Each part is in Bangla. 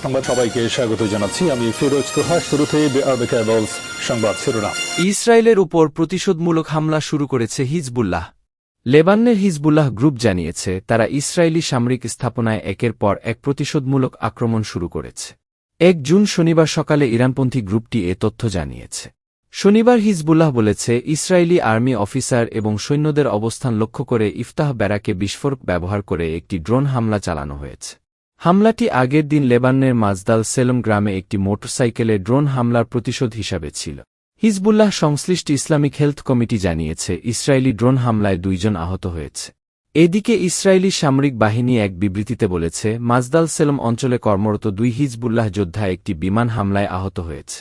সংবাদ সবাইকে স্বাগত জানাচ্ছি। আমি ফিরোজ তোহা। শুরুতেই সংবাদ শিরোনাম। ইসরায়েলের উপর প্রতিশোধমূলক হামলা শুরু করেছে হিজবুল্লাহ। লেবাননের হিজবুল্লাহ গ্রুপ জানিয়েছে তারা ইসরায়েলি সামরিক স্থাপনায় একের পর এক প্রতিশোধমূলক আক্রমণ শুরু করেছে। ১ জুন শনিবার সকালে ইরানপন্থী গ্রুপটি এ তথ্য জানিয়েছে। শনিবার হিজবুল্লাহ বলেছে ইসরায়েলি আর্মি অফিসার এবং সৈন্যদের অবস্থান লক্ষ্য করে ইফতাহ ব্যারাকে বিস্ফোরক ব্যবহার করে একটি ড্রোন হামলা চালানো হয়েছে। হামলাটি আগের দিন লেবাননের মাজদাল সেলম গ্রামে একটি মোটরসাইকেলে ড্রোন হামলার প্রতিশোধ হিসাবে ছিল। হিজবুল্লাহ সংশ্লিষ্ট ইসলামিক হেলথ কমিটি জানিয়েছে ইসরায়েলি ড্রোন হামলায় ২ জন আহত হয়েছে। এদিকে ইসরায়েলি সামরিক বাহিনী এক বিবৃতিতে বলেছে মাজদাল সেলম অঞ্চলে কর্মরত ২ হিজবুল্লাহ যোদ্ধা একটি বিমান হামলায় আহত হয়েছে।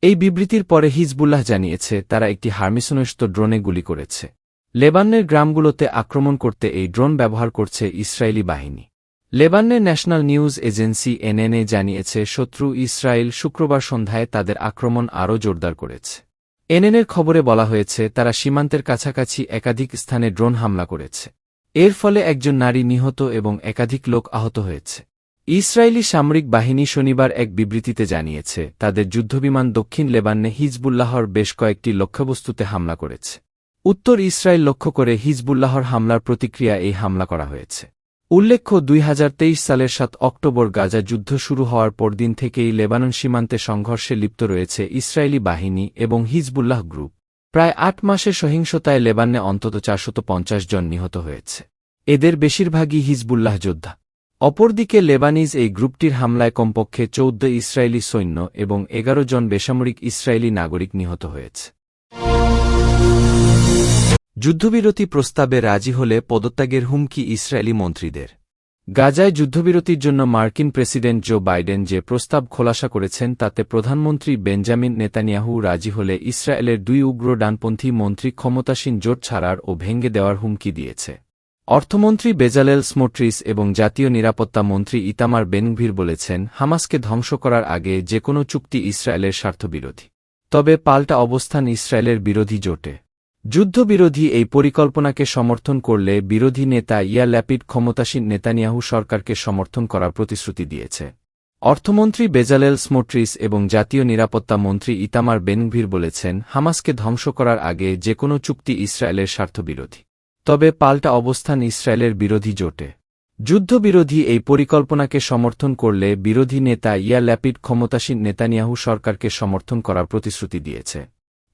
এই বিবৃতির পরে হিজবুল্লাহ জানিয়েছে তারা একটি হার্মিসনস্ত ড্রোনে গুলি করেছে। লেবাননের গ্রামগুলোতে আক্রমণ করতে এই ড্রোন ব্যবহার করছে ইসরায়েলি বাহিনী। লেবাননের ন্যাশনাল নিউজ এজেন্সি এনএনএ জানিয়েছে শত্রু ইসরায়েল শুক্রবার সন্ধ্যায় তাদের আক্রমণ আরও জোরদার করেছে। এনএনএর খবরে বলা হয়েছে তারা সীমান্তের কাছাকাছি একাধিক স্থানে ড্রোন হামলা করেছে। এর ফলে একজন নারী নিহত এবং একাধিক লোক আহত হয়েছে। ইসরায়েলি সামরিক বাহিনী শনিবার এক বিবৃতিতে জানিয়েছে তাদের যুদ্ধবিমান দক্ষিণ লেবাননে হিজবুল্লাহর বেশ কয়েকটি লক্ষ্যবস্তুতে হামলা করেছে। উত্তর ইসরায়েল লক্ষ্য করে হিজবুল্লাহর হামলার প্রতিক্রিয়া এই হামলা করা হয়েছে। উল্লেখ্য ২০২৩ সালের ৭ অক্টোবর গাজা যুদ্ধ শুরু হওয়ার পরদিন থেকেই লেবানন সীমান্তে সংঘর্ষে লিপ্ত রয়েছে ইসরায়েলি বাহিনী এবং হিজবুল্লাহ গ্রুপ। প্রায় ৮ মাসের সহিংসতায় লেবাননে অন্তত ৪৫০ জন নিহত হয়েছে। এদের বেশিরভাগই হিজবুল্লাহ যোদ্ধা। অপরদিকে লেবানিজ এই গ্রুপটির হামলায় কমপক্ষে ১৪ ইসরায়েলি সৈন্য এবং ১১ জন বেসামরিক ইসরায়েলি নাগরিক নিহত হয়েছে। যুদ্ধবিরতি প্রস্তাবে রাজি হলে পদত্যাগের হুমকি ইসরায়েলি মন্ত্রীদের। গাজায় যুদ্ধবিরতির জন্য মার্কিন প্রেসিডেন্ট জো বাইডেন যে প্রস্তাব খোলাসা করেছেন তাতে প্রধানমন্ত্রী বেঞ্জামিন নেতানিয়াহু রাজি হলে ইসরায়েলের ২ উগ্র ডানপন্থী মন্ত্রী ক্ষমতাসীন জোট ছাড়ার ও ভেঙে দেওয়ার হুমকি দিয়েছে। অর্থমন্ত্রী বেজালেল স্মোট্রিস এবং জাতীয় নিরাপত্তা মন্ত্রী ইতামার বেনগভির বলেছেন হামাসকে ধ্বংস করার আগে যে কোনো চুক্তি ইসরায়েলের স্বার্থবিরোধী। তবে পাল্টা অবস্থান ইসরায়েলের বিরোধী জোটে। যুদ্ধবিরোধী এই পরিকল্পনাকে সমর্থন করলে বিরোধী নেতা ইয়ার ল্যাপিড ক্ষমতাসীন নেতানিয়াহু সরকারকে সমর্থন করার প্রতিশ্রুতি দিয়েছে। অর্থমন্ত্রী বেজালেল স্মোট্রিস এবং জাতীয় নিরাপত্তা মন্ত্রী ইতামার বেনগভির বলেছেন হামাসকে ধ্বংস করার আগে যে কোনো চুক্তি ইসরায়েলের স্বার্থবিরোধী। তবে পাল্টা অবস্থান ইসরায়েলের বিরোধী জোটে। যুদ্ধবিরোধী এই পরিকল্পনাকে সমর্থন করলে বিরোধী নেতা ইয়ার ল্যাপিড ক্ষমতাসীন নেতানিয়াহু সরকারকে সমর্থন করার প্রতিশ্রুতি দিয়েছে।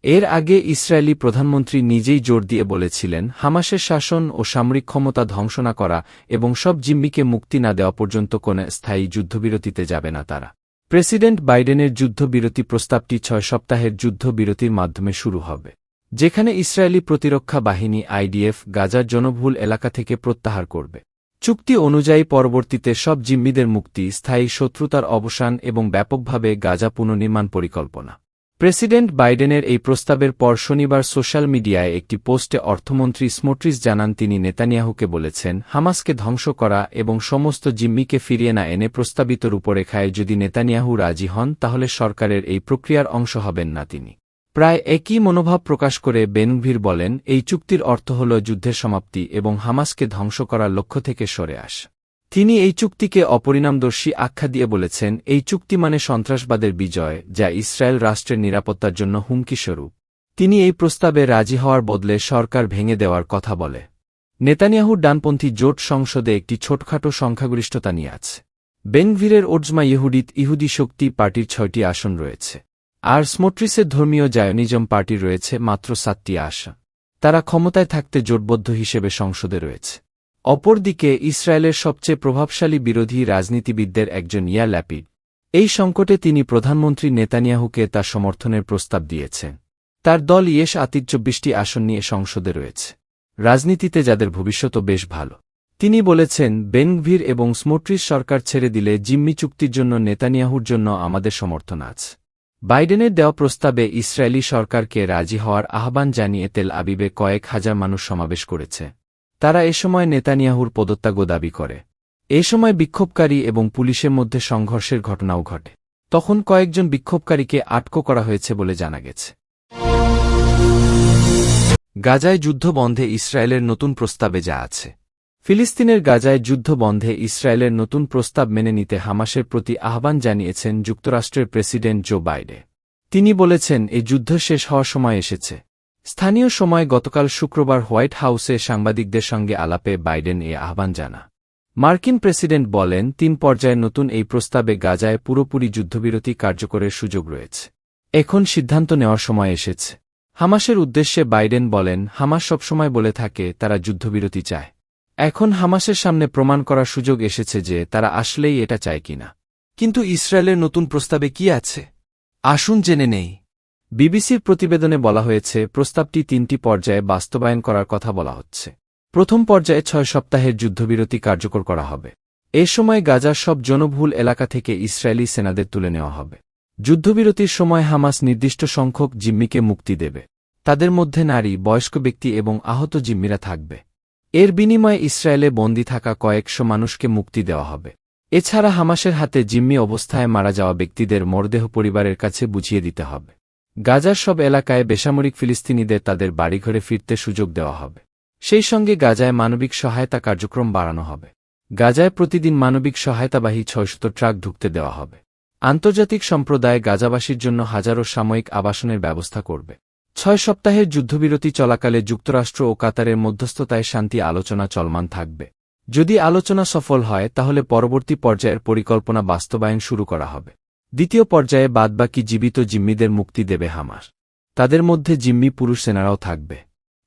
এর আগে ইসরায়েলি প্রধানমন্ত্রী নিজেই জোর দিয়ে বলেছিলেন হামাসের শাসন ও সামরিক ক্ষমতা ধ্বংস না করা এবং সব জিম্মিকে মুক্তি না দেওয়া পর্যন্ত কোনো স্থায়ী যুদ্ধবিরতিতে যাবে না তারা। প্রেসিডেন্ট বাইডেনের যুদ্ধবিরতি প্রস্তাবটি ৬ সপ্তাহের যুদ্ধবিরতির মাধ্যমে শুরু হবে, যেখানে ইসরায়েলি প্রতিরক্ষা বাহিনী আইডিএফ গাজার জনবহুল এলাকা থেকে প্রত্যাহার করবে। চুক্তি অনুযায়ী পরবর্তীতে সব জিম্মিদের মুক্তি, স্থায়ী শত্রুতার অবসান এবং ব্যাপকভাবে গাজা পুনর্নির্মাণ পরিকল্পনা। প্রেসিডেন্ট বাইডেনের এই প্রস্তাবের পর শনিবার সোশ্যাল মিডিয়ায় একটি পোস্টে অর্থমন্ত্রী স্মোট্রিস জানান তিনি নেতানিয়াহুকে বলেছেন হামাসকে ধ্বংস করা এবং সমস্ত জিম্মিকে ফিরিয়ে না এনে প্রস্তাবিত রূপরেখায় যদি নেতানিয়াহু রাজি হন তাহলে সরকারের এই প্রক্রিয়ার অংশ হবেন না তিনি। প্রায় একই মনোভাব প্রকাশ করে বেনগভির বলেন এই চুক্তির অর্থ হল যুদ্ধের সমাপ্তি এবং হামাসকে ধ্বংস করার লক্ষ্য থেকে সরে আস। তিনি এই চুক্তিকে অপরিণামদর্শী আখ্যা দিয়ে বলেছেন এই চুক্তি মানে সন্ত্রাসবাদের বিজয়, যা ইসরায়েল রাষ্ট্রের নিরাপত্তার জন্য হুমকিস্বরূপ। তিনি এই প্রস্তাবে রাজি হওয়ার বদলে সরকার ভেঙে দেওয়ার কথা বলে। নেতানিয়াহুর ডানপন্থী জোট সংসদে একটি ছোটখাটো সংখ্যাগরিষ্ঠতা নিয়ে আছে। বেনগভিরের ওজমা ইহুদিত ইহুদি শক্তি পার্টির ৬টি আসন রয়েছে, আর স্মোট্রিসের ধর্মীয় জায়নিজম পার্টির রয়েছে মাত্র ৭টি আসন। তারা ক্ষমতায় থাকতে জোটবদ্ধ হিসেবে সংসদে রয়েছে। অপরদিকে ইসরায়েলের সবচেয়ে প্রভাবশালী বিরোধী রাজনীতিবিদদের একজন ইয়ার ল্যাপিড। এই সংকটে তিনি প্রধানমন্ত্রী নেতানিয়াহুকে তার সমর্থনের প্রস্তাব দিয়েছেন। তার দল ইয়েশ আতিদ ২৪টি আসন নিয়ে সংসদে রয়েছে, রাজনীতিতে যাদের ভবিষ্যৎও বেশ ভালো। তিনি বলেছেন বেনগভির এবং স্মোট্রিস সরকার ছেড়ে দিলে জিম্মি চুক্তির জন্য নেতানিয়াহুর জন্য আমাদের সমর্থন আছে। বাইডেনের দেওয়া প্রস্তাবে ইসরায়েলি সরকারকে রাজি হওয়ার আহ্বান জানিয়ে তেল আবিবে কয়েক হাজার মানুষ সমাবেশ করেছে। তারা এ সময় নেতানিয়াহুর পদত্যাগও দাবি করে। এ সময় বিক্ষোভকারী এবং পুলিশের মধ্যে সংঘর্ষের ঘটনাও ঘটে। তখন কয়েকজন বিক্ষোভকারীকে আটক করা হয়েছে বলে জানা গেছে। গাজায় যুদ্ধ বন্ধে ইসরায়েলের নতুন প্রস্তাবে যা আছে। ফিলিস্তিনের গাজায় যুদ্ধ বন্ধে ইসরায়েলের নতুন প্রস্তাব মেনে নিতে হামাসের প্রতি আহ্বান জানিয়েছেন যুক্তরাষ্ট্রের প্রেসিডেন্ট জো বাইডেন। তিনি বলেছেন, এই যুদ্ধ শেষ হওয়ার সময় এসেছে। স্থানীয় সময় গতকাল শুক্রবার হোয়াইট হাউসে সাংবাদিকদের সঙ্গে আলাপে বাইডেন এ আহ্বান জানা। মার্কিন প্রেসিডেন্ট বলেন, ৩ পর্যায়ে নতুন এই প্রস্তাবে গাজায় পুরোপুরি যুদ্ধবিরতি কার্যকরের সুযোগ রয়েছে। এখন সিদ্ধান্ত নেওয়ার সময় এসেছে। হামাসের উদ্দেশ্যে বাইডেন বলেন, হামাস সবসময় বলে থাকে তারা যুদ্ধবিরতি চায়। এখন হামাসের সামনে প্রমাণ করার সুযোগ এসেছে যে তারা আসলেই এটা চায় কিনা। কিন্তু ইসরায়েলের নতুন প্রস্তাবে কি আছে? আসুন জেনে নেই। বিবিসির প্রতিবেদনে বলা হয়েছে, প্রস্তাবটি ৩টি পর্যায়ে বাস্তবায়ন করার কথা বলা হচ্ছে। প্রথম পর্যায়ে ৬ সপ্তাহের যুদ্ধবিরতি কার্যকর করা হবে। এ সময় গাজার সব জনবহুল এলাকা থেকে ইসরায়েলি সেনাদের তুলে নেওয়া হবে। যুদ্ধবিরতির সময় হামাস নির্দিষ্ট সংখ্যক জিম্মিকে মুক্তি দেবে। তাদের মধ্যে নারী, বয়স্ক ব্যক্তি এবং আহত জিম্মিরা থাকবে। এর বিনিময়ে ইসরায়েলে বন্দী থাকা কয়েকশো মানুষকে মুক্তি দেওয়া হবে। এছাড়া হামাসের হাতে জিম্মি অবস্থায় মারা যাওয়া ব্যক্তিদের মরদেহ পরিবারের কাছে বুঝিয়ে দিতে হবে। গাজার সব এলাকায় বেসামরিক ফিলিস্তিনিদের তাদের বাড়িঘরে ফিরতে সুযোগ দেওয়া হবে। সেই সঙ্গে গাজায় মানবিক সহায়তা কার্যক্রম বাড়ানো হবে। গাজায় প্রতিদিন মানবিক সহায়তাবাহী ৬০০ ট্রাক ঢুকতে দেওয়া হবে। আন্তর্জাতিক সম্প্রদায় গাজাবাসীর জন্য হাজারো সাময়িক আবাসনের ব্যবস্থা করবে। ৬ সপ্তাহের যুদ্ধবিরতি চলাকালে যুক্তরাষ্ট্র ও কাতারের মধ্যস্থতায় শান্তি আলোচনা চলমান থাকবে। যদি আলোচনা সফল হয় তাহলে পরবর্তী পর্যায়ের পরিকল্পনা বাস্তবায়ন শুরু করা হবে। দ্বিতীয় পর্যায়ে বাদবাকি জীবিত জিম্মিদের মুক্তি দেবে হামাস। তাদের মধ্যে জিম্মি পুরুষ সেনারাও থাকবে।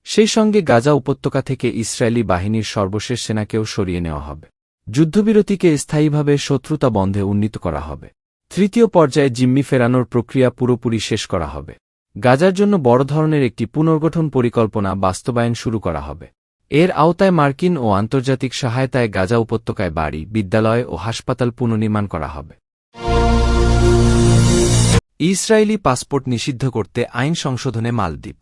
সেই সঙ্গে গাজা উপত্যকা থেকে ইসরায়েলি বাহিনীর সর্বশেষ সেনাকেও সরিয়ে নেওয়া হবে। যুদ্ধবিরতিকে স্থায়ীভাবে শত্রুতা বন্ধে উন্নীত করা হবে। তৃতীয় পর্যায়ে জিম্মি ফেরানোর প্রক্রিয়া পুরোপুরি শেষ করা হবে। গাজার জন্য বড় ধরনের একটি পুনর্গঠন পরিকল্পনা বাস্তবায়ন শুরু করা হবে। এর আওতায় মার্কিন ও আন্তর্জাতিক সহায়তায় গাজা উপত্যকায় বাড়ি, বিদ্যালয় ও হাসপাতাল পুনর্নির্মাণ করা হবে। ইসরায়েলি পাসপোর্ট নিষিদ্ধ করতে আইন সংশোধনে মালদ্বীপ।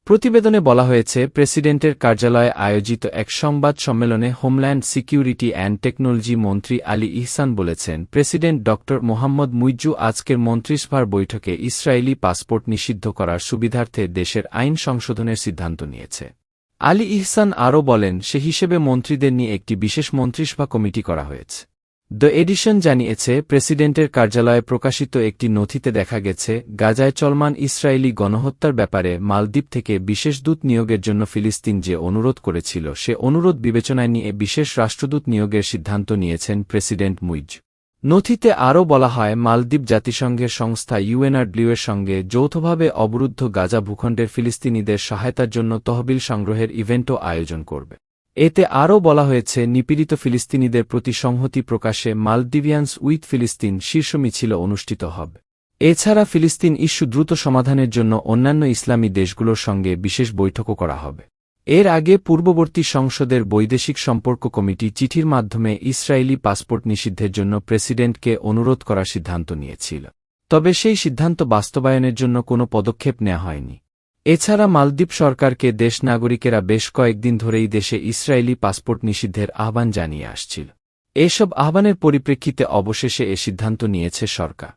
প্রতিবেদনে বলা হয়েছে, প্রেসিডেন্টের কার্যালয়ে আয়োজিত এক সংবাদ সম্মেলনে হোমল্যান্ড সিকিউরিটি অ্যান্ড টেকনোলজি মন্ত্রী আলী ইহসান বলেছেন, প্রেসিডেন্ট ড. মোহাম্মদ মুইজ্জু আজকের মন্ত্রিসভার বৈঠকে ইসরায়েলি পাসপোর্ট নিষিদ্ধ করার সুবিধার্থে দেশের আইন সংশোধনের সিদ্ধান্ত নিয়েছে। আলী ইহসান আরও বলেন, সে হিসেবে মন্ত্রীদের নিয়ে একটি বিশেষ মন্ত্রিসভা কমিটি করা হয়েছে। দ্য এডিশন জানিয়েছে, প্রেসিডেন্টের কার্যালয়ে প্রকাশিত একটি নথিতে দেখা গেছে, গাজায় চলমান ইসরায়েলি গণহত্যার ব্যাপারে মালদ্বীপ থেকে বিশেষ দূত নিয়োগের জন্য ফিলিস্তিন যে অনুরোধ করেছিল সে অনুরোধ বিবেচনায় নিয়ে বিশেষ রাষ্ট্রদূত নিয়োগের সিদ্ধান্ত নিয়েছেন প্রেসিডেন্ট মুইজ্জু। নথিতে আরও বলা হয়, মালদ্বীপ জাতিসংঘের সংস্থা ইউএনডব্লিউর সঙ্গে যৌথভাবে অবরুদ্ধ গাজা ভূখণ্ডের ফিলিস্তিনিদের সহায়তার জন্য তহবিল সংগ্রহের ইভেন্টও আয়োজন করবে। এতে আরও বলা হয়েছে, নিপীড়িত ফিলিস্তিনিদের প্রতি সংহতি প্রকাশে মালদ্বীভিয়ানস উইথ ফিলিস্তিন শীর্ষ মিছিল অনুষ্ঠিত হবে। এছাড়া ফিলিস্তিন ইস্যু দ্রুত সমাধানের জন্য অন্যান্য ইসলামী দেশগুলোর সঙ্গে বিশেষ বৈঠকও করা হবে। এর আগে পূর্ববর্তী সংসদের বৈদেশিক সম্পর্ক কমিটি চিঠির মাধ্যমে ইসরায়েলি পাসপোর্ট নিষিদ্ধের জন্য প্রেসিডেন্টকে অনুরোধ করার সিদ্ধান্ত নিয়েছিল। তবে সেই সিদ্ধান্ত বাস্তবায়নের জন্য কোনো পদক্ষেপ নেওয়া হয়নি। এছাড়া মালদ্বীপ সরকারকে দেশ নাগরিকেরা বেশ কয়েকদিন ধরেই দেশে ইসরায়েলি পাসপোর্ট নিষিদ্ধের আহ্বান জানিয়ে আসছিল। এসব আহ্বানের পরিপ্রেক্ষিতে অবশেষে এ সিদ্ধান্ত নিয়েছে সরকার।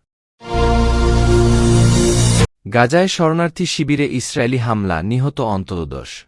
গাজায় শরণার্থী শিবিরে ইসরায়েলি হামলা, নিহত অন্তত ১০।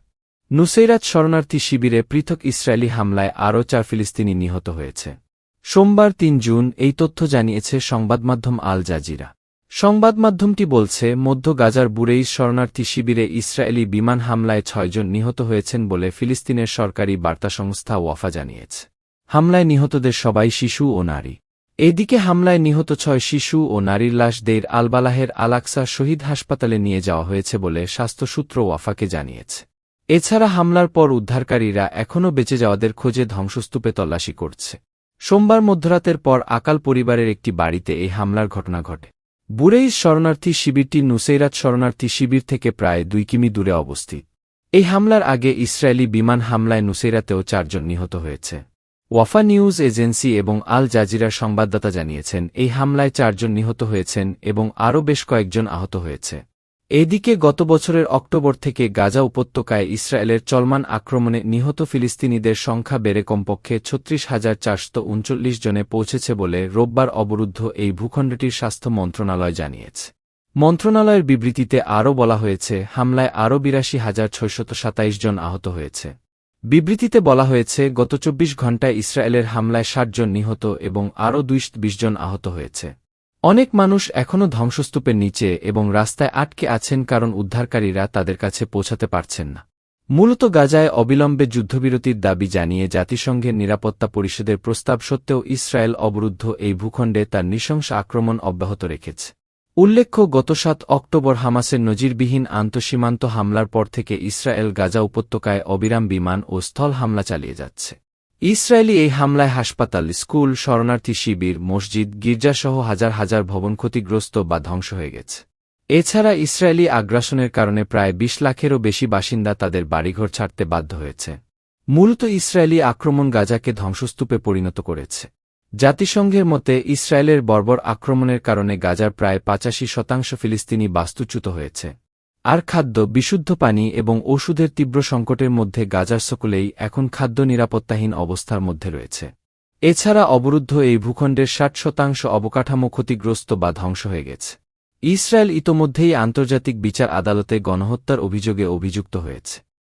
নুসেইরাত শরণার্থী শিবিরে পৃথক ইসরায়েলি হামলায় আরও ৪ ফিলিস্তিনি নিহত হয়েছে। সোমবার ৩ জুন এই তথ্য জানিয়েছে সংবাদমাধ্যম আল জাজিরা। সংবাদমাধ্যমটি বলছে, মধ্য গাজার বুরেইস শরণার্থী শিবিরে ইসরায়েলি বিমান হামলায় ৬ জন নিহত হয়েছেন বলে ফিলিস্তিনের সরকারি বার্তা সংস্থা ওয়াফা জানিয়েছে। হামলায় নিহতদের সবাই শিশু ও নারী। এদিকে হামলায় নিহত ৬ শিশু ও নারীর লাশ দেইর আল-বালাহের আল-আকসা শহীদ হাসপাতালে নিয়ে যাওয়া হয়েছে বলে স্বাস্থ্যসূত্র ওয়াফাকে জানিয়েছে। এছাড়া হামলার পর উদ্ধারকারীরা এখনও বেঁচে যাওয়াদের খোঁজে ধ্বংসস্তূপে তল্লাশি করছে। সোমবার মধ্যরাতের পর আকাল পরিবারের একটি বাড়িতে এই হামলার ঘটনা ঘটে। বুরেইস শরণার্থী শিবিরটি নুসেইরাত শরণার্থী শিবির থেকে প্রায় ২ কিমি দূরে অবস্থিত। এই হামলার আগে ইসরায়েলি বিমান হামলায় নুসেইরাতেও ৪ জন নিহত হয়েছে। ওয়াফা নিউজ এজেন্সি এবং আল জাজিরার সংবাদদাতা জানিয়েছেন, এই হামলায় ৪ জন নিহত হয়েছেন এবং আরও বেশ কয়েকজন আহত হয়েছে। এদিকে গত বছরের অক্টোবর থেকে গাজা উপত্যকায় ইসরায়েলের চলমান আক্রমণে নিহত ফিলিস্তিনিদের সংখ্যা বেড়ে কমপক্ষে ৩৬,৪৩৯ জনে পৌঁছেছে বলে রোববার অবরুদ্ধ এই ভূখণ্ডটির স্বাস্থ্য মন্ত্রণালয় জানিয়েছে। মন্ত্রণালয়ের বিবৃতিতে আরও বলা হয়েছে, হামলায় আরও ৮২,৬২৭ জন আহত হয়েছে। বিবৃতিতে বলা হয়েছে, গত ২৪ ঘণ্টায় ইসরায়েলের হামলায় ৬০ জন নিহত এবং আরও ২০ জন আহত হয়েছে। অনেক মানুষ এখনও ধ্বংসস্তূপের নিচে এবং রাস্তায় আটকে আছেন কারণ উদ্ধারকারীরা তাদের কাছে পৌঁছাতে পারছেন না। মূলত গাজায় অবিলম্বে যুদ্ধবিরতির দাবি জানিয়ে জাতিসংঘের নিরাপত্তা পরিষদের প্রস্তাব সত্ত্বেও ইসরায়েল অবরুদ্ধ এই ভূখণ্ডে তার নৃশংস আক্রমণ অব্যাহত রেখেছে। উল্লেখ্য, গত ৭ অক্টোবর হামাসের নজিরবিহীন আন্তঃসীমান্ত হামলার পর থেকে ইসরায়েল গাজা উপত্যকায় অবিরাম বিমান ও স্থল হামলা চালিয়ে যাচ্ছে। ইসরায়েলি এই হামলায় হাসপাতাল, স্কুল, শরণার্থী শিবির, মসজিদ, গির্জাসহ হাজার হাজার ভবন ক্ষতিগ্রস্ত বা ধ্বংস হয়ে গেছে। এছাড়া ইসরায়েলি আগ্রাসনের কারণে প্রায় ২০ লাখেরও বেশি বাসিন্দা তাদের বাড়িঘর ছাড়তে বাধ্য হয়েছে। মূলত ইসরায়েলি আক্রমণ গাজাকে ধ্বংসস্তূপে পরিণত করেছে। জাতিসংঘের মতে, ইসরায়েলের বর্বর আক্রমণের কারণে গাজার প্রায় ৮৫% ফিলিস্তিনি বাস্তুচ্যুত হয়েছে। আর খাদ্য, বিশুদ্ধ পানি এবং ওষুধের তীব্র সংকটের মধ্যে গাজার সকলেই এখন খাদ্য নিরাপত্তাহীন অবস্থার মধ্যে রয়েছে। এছাড়া অবরুদ্ধ এই ভূখণ্ডের ৬০% অবকাঠামো ক্ষতিগ্রস্ত বা ধ্বংস হয়ে গেছে। ইসরায়েল ইতোমধ্যেই আন্তর্জাতিক বিচার আদালতে গণহত্যার অভিযোগে অভিযুক্ত হয়েছে।